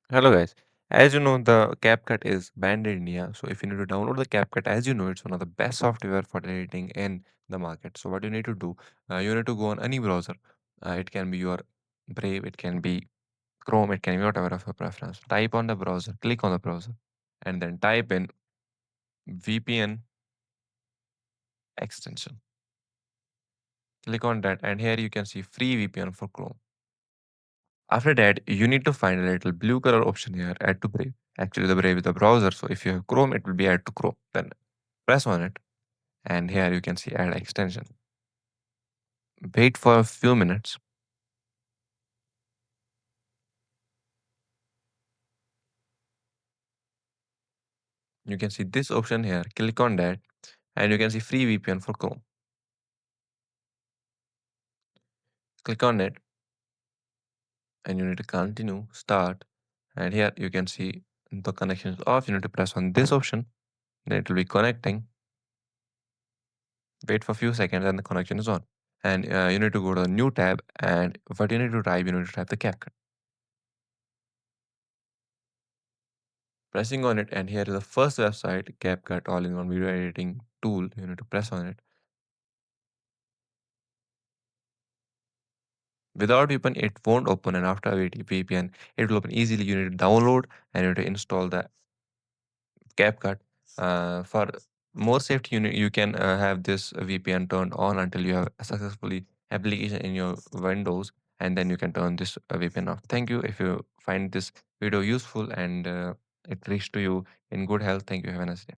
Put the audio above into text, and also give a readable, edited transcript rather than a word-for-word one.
Hello guys. As you know, the CapCut is banned in India. So if you need to download the CapCut, as you know, it's one of the best software for editing in the market. So what you need to do, you need to go on any browser. It can be your Brave, it can be Chrome, it can be whatever of your preference. Type on the browser, click on the browser, and then type in VPN extension. Click on that, and here you can see free VPN for Chrome. After that, you need to find a little blue color option here, add to Brave. Actually, the Brave is the browser, so if you have Chrome, it will be add to Chrome. Then press on it, and here you can see add extension. Wait for a few minutes. You can see this option here. Click on that, and you can see free VPN for Chrome. Click on it, and you need to continue, start, and here you can see the connection is off. You need to press on this option, then it will be connecting. Wait for a few seconds, and the connection is on. And you need to go to a new tab, and what you need to type, you need to type the CapCut. Pressing on it, and here is the first website, CapCut all-in-one video editing tool. You need to press on it. Without VPN, it won't open, and after VPN, it will open easily. You need to download and you need to install the CapCut. For more safety, you can have this VPN turned on until you have a successfully application in your Windows, and then you can turn this VPN off. Thank you. If you find this video useful and it reached to you in good health, thank you. Have a nice day.